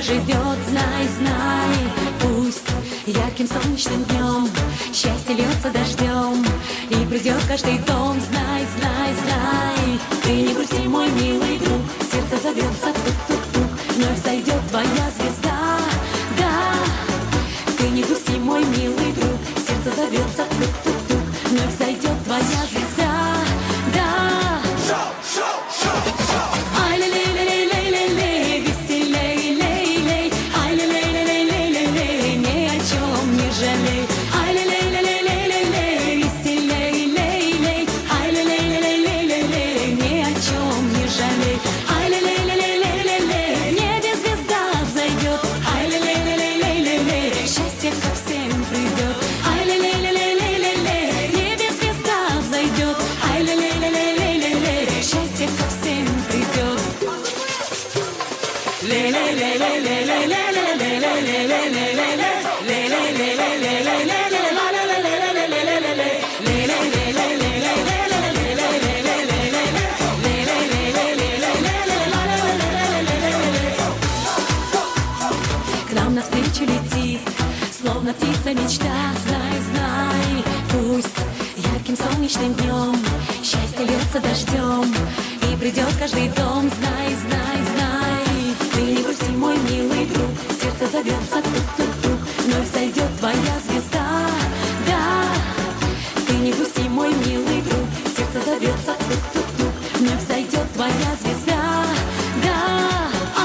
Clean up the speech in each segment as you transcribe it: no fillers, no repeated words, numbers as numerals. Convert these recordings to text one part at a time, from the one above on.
живет, знай, знай. Пусть ярким солнечным днем счастье льется дождем и придет в каждый дом, знай, знай, знай. Ты не грусти, мой милый друг, сердце зовется тук-тук-тук, вновь зайдет твоя звезда, да. Ты не грусти, мой милый друг, сердце зовется тук-тук-тук, вновь зайдет твоя звезда, да. Ай, лей-лей-лей-лей-лей, веселей, лей-лей. Ай, лей-лей-лей-лей-лей, ни о чем не жалей. Ай, лей-лей-лей-лей-лей, веселей, лей-лей. Ай, лей-лей-лей-лей-лей, ни о чем не жалей. Ай, лей-лей-лей-лей-лей, в небе звезда взойдет. Ай, лей-лей-лей-лей-лей, счастье ко всем придет. Ай, лей-лей-лей-лей-лей, в небе звезда взойдет. Ай, лей-лей-лей-лей-лей, счастье ко всем придет. К нам навстречу летит, словно птица мечта, знай, знай. Пусть ярким солнечным днем счастье льется дождем и придет в каждый дом, знай, знай, знай. Ты не грусти, мой милый друг, сердце зовется тук-тук-тук, вновь зайдет твоя звезда, да. Ты не грусти, мой милый друг, сердце зовется тук-тук-тук, вновь зайдет твоя звезда, да.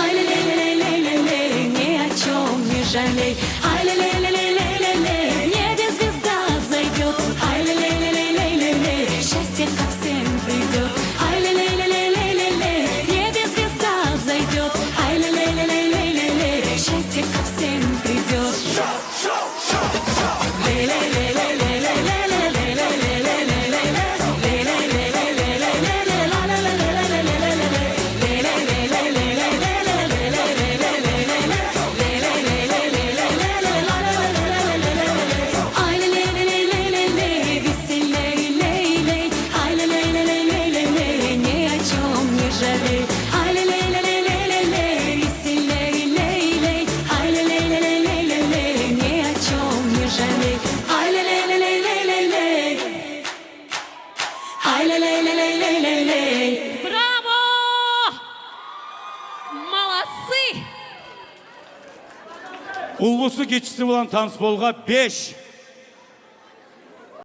Ай, лей-лей-лей-лей-лей, ни о чем не жалей. Ай, лей-лей-лей-лей-лей, в небе звезда взойдет. Ай, лей-лей-лей-лей-лей, счастье ко всем придет. Ай, лей-лей-лей-лей-лей, в небе звезда взойдет. Ай, лей-лей-лей-лей-лей, счастье ко всем придет. Ай, лей-лей-лей-лей-лей, веселей, лей-лей. Ай, лей-лей-лей-лей-лей, ни о чем не жалей. Ай, лей-лей-лей-лей-лей, веселей, лей-лей. Ай, лей-лей-лей-лей-лей, ни о чем не жалей. Ай, лей-лей-лей-лей-лей. Ай, лей-лей-лей-лей-лей. Браво! Молодцы! Улгусу keçisi olan Tanspolga 5